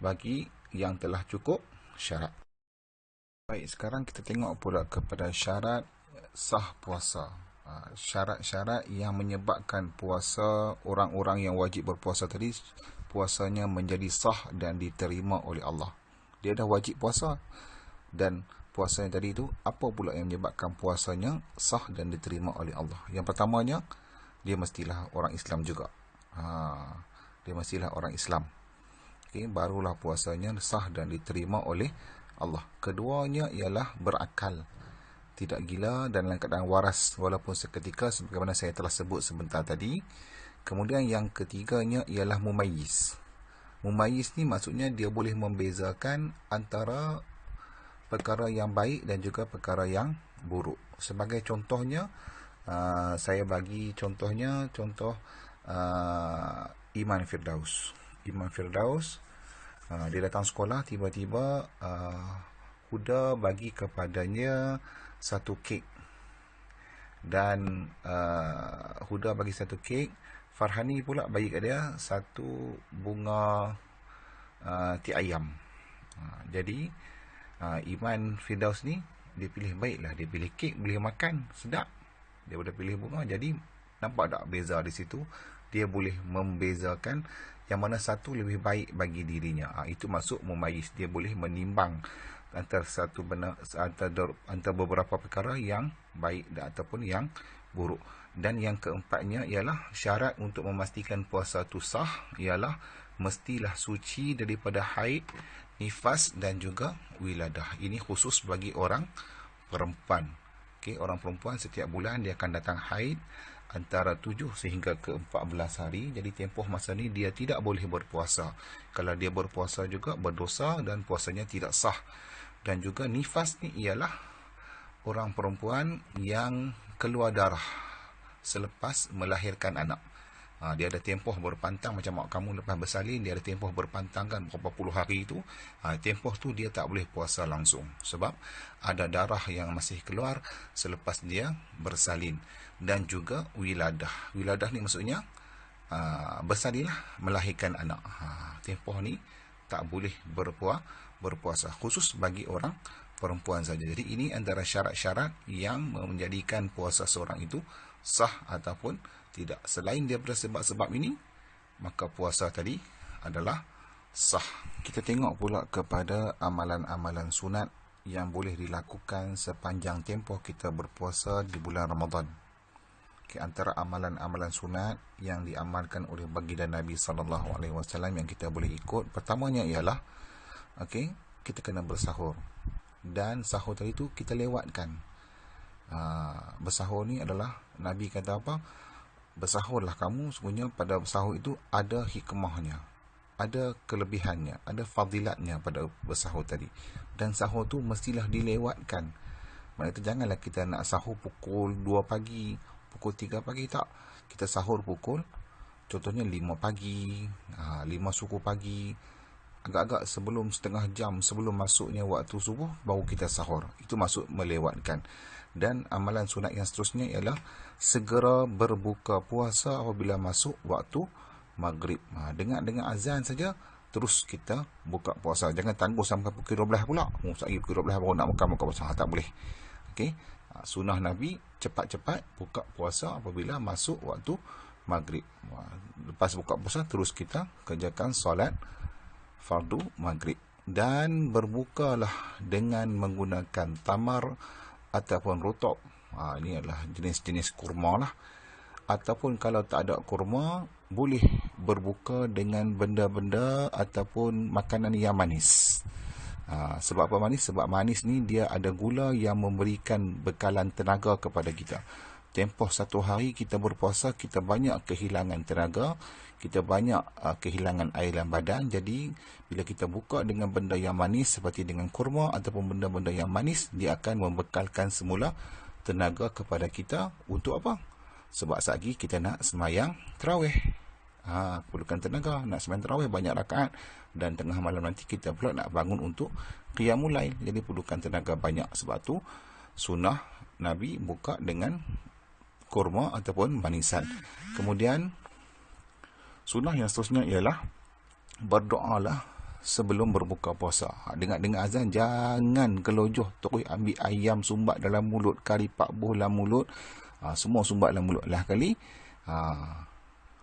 bagi yang telah cukup syarat. Baik, sekarang kita tengok pula kepada syarat sah puasa. Syarat-syarat yang menyebabkan puasa orang-orang yang wajib berpuasa tadi, puasanya menjadi sah dan diterima oleh Allah. Dia dah wajib puasa, dan puasanya tadi itu, apa pula yang menyebabkan puasanya sah dan diterima oleh Allah? Yang pertamanya, dia mestilah orang Islam juga. Dia mestilah orang Islam. Okay, barulah puasanya sah dan diterima oleh Allah. Keduanya ialah berakal, tidak gila dan dalam keadaan waras walaupun seketika, sebagaimana saya telah sebut sebentar tadi. Kemudian yang ketiganya ialah mumayyiz. Mumayyiz ni maksudnya dia boleh membezakan antara perkara yang baik dan juga perkara yang buruk. Sebagai contohnya, saya bagi contohnya, contoh Iman Firdaus. Iman Firdaus, dia datang sekolah, tiba-tiba Huda bagi kepadanya satu kek. Dan Huda bagi satu kek, Farhani pula bagi ke dia satu bunga ti ayam. Jadi Iman Firdaus ni, dia pilih baiklah, dia pilih kek, boleh makan, sedap. Dia boleh pilih bunga. Jadi nampak tak beza di situ? Dia boleh membezakan yang mana satu lebih baik bagi dirinya. Itu masuk mumayyiz. Dia boleh menimbang antara satu benar, antara beberapa perkara yang baik dan ataupun yang buruk. Dan yang keempatnya ialah syarat untuk memastikan puasa itu sah ialah mestilah suci daripada haid, nifas dan juga wiladah. Ini khusus bagi orang perempuan. Okay, orang perempuan setiap bulan dia akan datang haid antara 7 sehingga ke 14 hari. Jadi tempoh masa ni dia tidak boleh berpuasa. Kalau dia berpuasa juga berdosa dan puasanya tidak sah. Dan juga nifas ni ialah orang perempuan yang keluar darah selepas melahirkan anak. Dia ada tempoh berpantang, macam mak kamu lepas bersalin, dia ada tempoh berpantang kan, berapa puluh hari itu. Tempoh tu dia tak boleh puasa langsung, sebab ada darah yang masih keluar selepas dia bersalin. Dan juga wiladah. Wiladah ni maksudnya bersalinlah, melahirkan anak. Tempoh ni tak boleh berpuasa, khusus bagi orang perempuan saja. Jadi ini antara syarat-syarat yang menjadikan puasa seorang itu sah ataupun tidak. Selain daripada sebab-sebab ini, maka puasa tadi adalah sah. Kita tengok pula kepada amalan-amalan sunat yang boleh dilakukan sepanjang tempoh kita berpuasa di bulan Ramadan. Okay, antara amalan-amalan sunat yang diamalkan oleh baginda Nabi SAW yang kita boleh ikut, pertamanya ialah kita kena bersahur. Dan sahur tadi tu kita lewatkan. Bersahur ni adalah, Nabi kata apa? Bersahurlah kamu, sesungguhnya pada bersahur itu ada hikmahnya, ada kelebihannya, ada fadilatnya pada bersahur tadi. Dan sahur tu mestilah dilewatkan. Maksudnya janganlah kita nak sahur pukul 2 pagi, pukul 3 pagi, tak. Kita sahur pukul, contohnya 5 pagi, 5 suku pagi, agak-agak sebelum setengah jam sebelum masuknya waktu subuh, baru kita sahur. Itu maksud melewatkan. Dan amalan sunat yang seterusnya ialah segera berbuka puasa apabila masuk waktu maghrib. Dengan azan saja terus kita buka puasa. Jangan tunggu sampai pukul 12 pula. Sekali pukul 12 baru nak buka puasa. Tak boleh. Okey. Sunnah Nabi, cepat-cepat buka puasa apabila masuk waktu maghrib. Lepas buka puasa terus kita kerjakan solat fardu maghrib. Dan berbukalah dengan menggunakan tamar ataupun rutab. Ini adalah jenis-jenis kurma lah. Ataupun kalau tak ada kurma, boleh berbuka dengan benda-benda ataupun makanan yang manis. Sebab apa manis? Sebab manis ni dia ada gula yang memberikan bekalan tenaga kepada kita. Tempoh satu hari kita berpuasa, kita banyak kehilangan tenaga, kita banyak kehilangan air dalam badan. Jadi bila kita buka dengan benda yang manis seperti dengan kurma ataupun benda-benda yang manis, dia akan membekalkan semula tenaga kepada kita untuk apa? Sebab lagi kita nak semayang tarawih. Perlukan tenaga nak semayang tarawih banyak rakaat, dan tengah malam nanti kita pula nak bangun untuk qiyamul lail. Jadi perlukan tenaga banyak. Sebab tu sunnah Nabi buka dengan kurma ataupun manisan. Kemudian sunnah yang seterusnya ialah berdoalah sebelum berbuka puasa. Dengar azan, jangan kelojoh terus ambil ayam sumbat dalam mulut, kari pak buh dalam mulut, semua sumbat dalam mulut lah kali,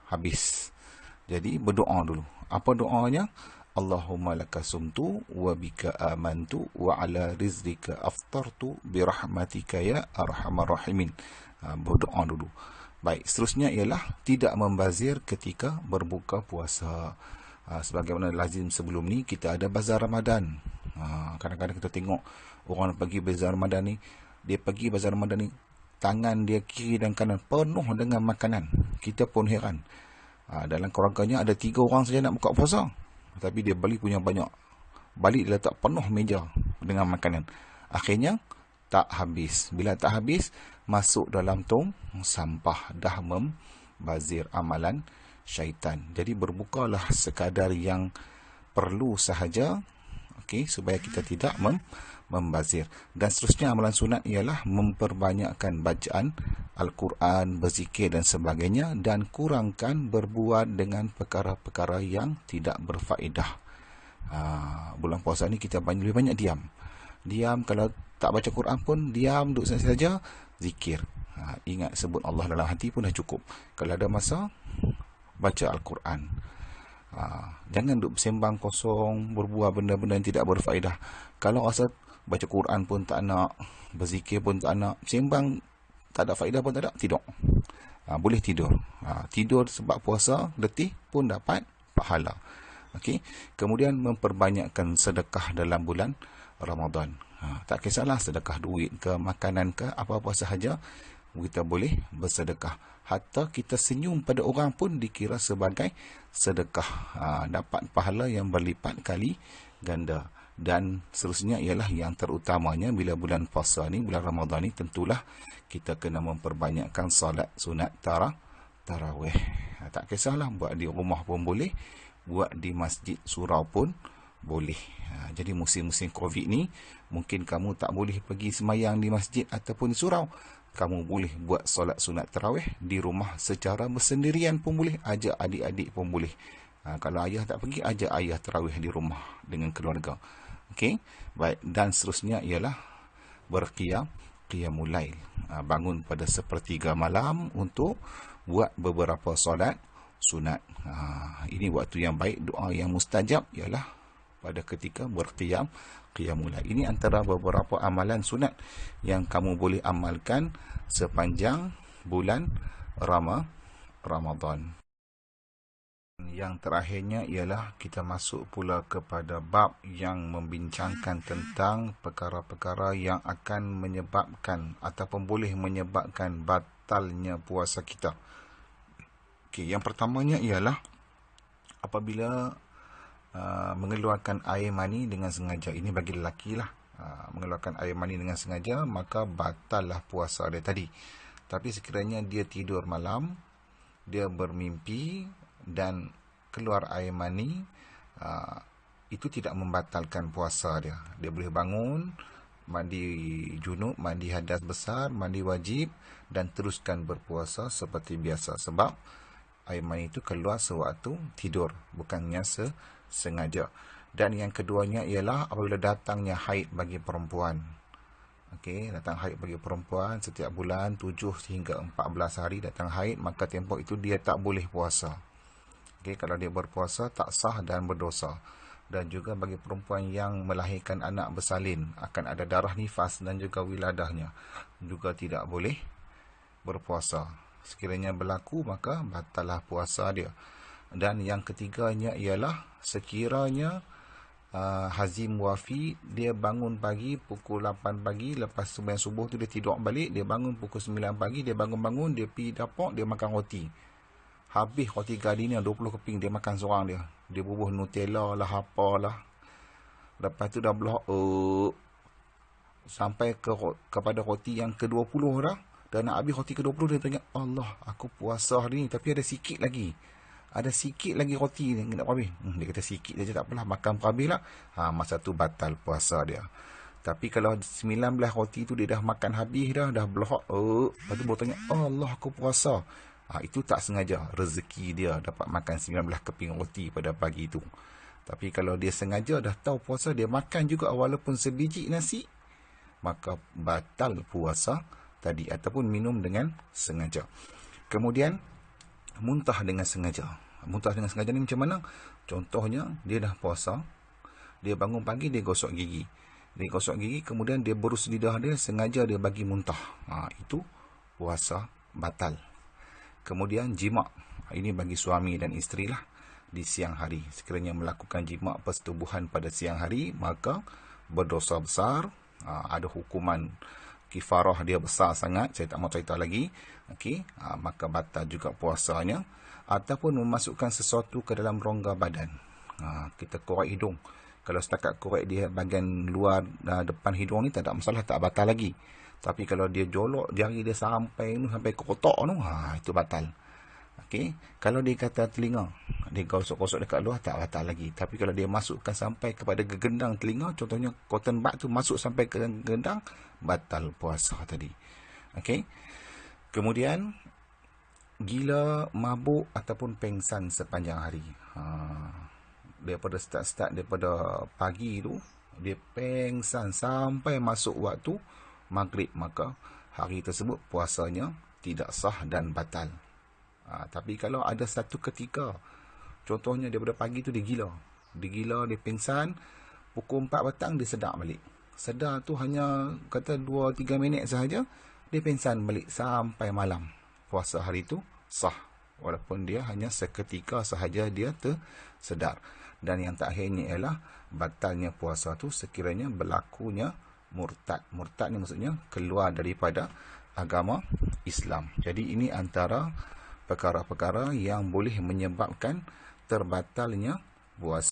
habis. Jadi berdoa dulu. Apa doanya? Allahumma laka sumtu wa bika amantu wa ala rizqika aftartu bi rahmatika ya arhamar rahimin. Berdoa dulu. Baik, seterusnya ialah tidak membazir ketika berbuka puasa. Sebagaimana lazim sebelum ni, kita ada bazar Ramadan. Kadang-kadang kita tengok orang pergi bazar Ramadan ni, dia pergi bazar Ramadan ni, tangan dia kiri dan kanan penuh dengan makanan. Kita pun heran. Dalam keluarganya ada 3 orang saja nak buka puasa, tapi dia balik punya banyak. Balik dia letak penuh meja dengan makanan. Akhirnya tak habis. Bila tak habis, masuk dalam tong sampah, dah membazir amalan syaitan. Jadi berbukalah sekadar yang perlu sahaja, okey, supaya kita tidak membazir. Dan seterusnya amalan sunat ialah memperbanyakkan bacaan Al-Quran, berzikir dan sebagainya, dan kurangkan berbuat dengan perkara-perkara yang tidak berfaedah. Bulan puasa ni kita lebih banyak diam. Diam, kalau tak baca Quran pun diam, duduk saja, zikir. Ingat sebut Allah dalam hati pun dah cukup. Kalau ada masa, baca Al-Quran. Jangan duduk sembang kosong, berbuat benda-benda yang tidak berfaedah. Kalau rasa baca Quran pun tak nak, berzikir pun tak nak, sembang tak ada faedah pun tak ada, tidur. Boleh tidur. Tidur sebab puasa, letih pun dapat pahala. Okey. Kemudian memperbanyakkan sedekah dalam bulan Ramadan. Tak kisahlah sedekah duit ke, makanan ke, apa-apa sahaja kita boleh bersedekah. Hatta kita senyum pada orang pun dikira sebagai sedekah. Dapat pahala yang berlipat kali ganda. Dan seterusnya ialah yang terutamanya bila bulan puasa ni, bulan Ramadan ni, tentulah kita kena memperbanyakkan salat sunat tarawih. Tak kisahlah, buat di rumah pun boleh, buat di masjid surau pun boleh. Jadi musim-musim Covid ni, mungkin kamu tak boleh pergi semayang di masjid ataupun di surau. Kamu boleh buat solat sunat tarawih di rumah secara bersendirian pun boleh. Ajak adik-adik pun boleh. Kalau ayah tak pergi, ajak ayah tarawih di rumah dengan keluarga. Okey, baik. Dan seterusnya ialah qiyamul lail. Bangun pada sepertiga malam untuk buat beberapa solat sunat. Ini waktu yang baik. Doa yang mustajab ialah pada ketika qiyamul lail. Ini antara beberapa amalan sunat yang kamu boleh amalkan sepanjang bulan Ramadan. Yang terakhirnya ialah kita masuk pula kepada bab yang membincangkan tentang perkara-perkara yang akan menyebabkan ataupun boleh menyebabkan batalnya puasa kita. Okey, yang pertamanya ialah apabila mengeluarkan air mani dengan sengaja. Ini bagi lelaki lah. Mengeluarkan air mani dengan sengaja, maka batallah puasa dia tadi. Tapi sekiranya dia tidur malam, dia bermimpi dan keluar air mani, itu tidak membatalkan puasa dia. Dia boleh bangun, mandi junub, mandi hadas besar, mandi wajib, dan teruskan berpuasa seperti biasa. Sebab air mani itu keluar sewaktu tidur, bukannya sengaja. Dan yang keduanya ialah apabila datangnya haid bagi perempuan. Okey, datang haid bagi perempuan setiap bulan 7 hingga 14 hari datang haid, maka tempoh itu dia tak boleh puasa. Okey, kalau dia berpuasa tak sah dan berdosa. Dan juga bagi perempuan yang melahirkan anak bersalin, akan ada darah nifas dan juga wiladahnya, juga tidak boleh berpuasa. Sekiranya berlaku, maka batallah puasa dia. Dan yang ketiganya ialah sekiranya hazim wafi, dia bangun pagi pukul 8 pagi, lepas sembahyang subuh tu dia tidur balik, dia bangun pukul 9 pagi, dia bangun-bangun, dia pergi dapur, dia makan roti. Habis roti gardenia 20 keping, dia makan seorang dia. Dia bubuh Nutella lah, apalah. Lepas tu dah belah sampai kepada roti yang ke-20 dah. Dan nak habis roti ke-20, dia tanya, Allah, aku puasa hari ni, tapi ada sikit lagi. Ada sikit lagi roti yang nak habis. Dia kata sikit saja, tak apalah, makan habis lah. Masa tu batal puasa dia. Tapi kalau 19 roti tu dia dah makan habis dah belah. Lepas tu baru tanya, Allah, aku puasa. Itu tak sengaja rezeki dia dapat makan 19 keping roti pada pagi itu. Tapi kalau dia sengaja dah tahu puasa, dia makan juga walaupun sebiji nasi, maka batal puasa tadi, ataupun minum dengan sengaja. Kemudian muntah dengan sengaja. Muntah dengan sengaja ni macam mana? Contohnya, dia dah puasa, dia bangun pagi, dia gosok gigi. Dia gosok gigi, kemudian dia berus lidah dia, sengaja dia bagi muntah. Itu puasa batal. Kemudian jima'. Ini bagi suami dan isteri lah, di siang hari. Sekiranya melakukan jima' persetubuhan pada siang hari, maka berdosa besar. Ada hukuman kifarah dia besar sangat, saya tak mau cerita lagi. Okey, maka batal juga puasanya. Ataupun memasukkan sesuatu ke dalam rongga badan. Kita korek hidung. Kalau setakat korek dia bahagian luar depan hidung ni, tak ada masalah, tak batal lagi. Tapi kalau dia jolok jari dia sampai ke kotak tu, itu batal. Okey, kalau dia kata telinga, dia gosok-gosok dekat luar, tak batal lagi. Tapi kalau dia masukkan sampai kepada gegendang telinga, contohnya cotton bud tu masuk sampai ke gegendang, batal puasa tadi. Okey. Kemudian gila, mabuk ataupun pengsan sepanjang hari. Daripada daripada pagi tu, dia pengsan sampai masuk waktu maghrib, maka hari tersebut puasanya tidak sah dan batal. Tapi kalau ada satu ketika, contohnya daripada pagi tu dia gila, dia pingsan, pukul 4 petang dia sedar balik. Sedar tu hanya kata 2-3 minit sahaja, dia pingsan balik sampai malam. Puasa hari tu sah, walaupun dia hanya seketika sahaja dia tersedar. Dan yang terakhirnya ialah batalnya puasa tu sekiranya berlakunya murtad. Murtad ni maksudnya keluar daripada agama Islam. Jadi ini antara perkara-perkara yang boleh menyebabkan terbatalnya puasa.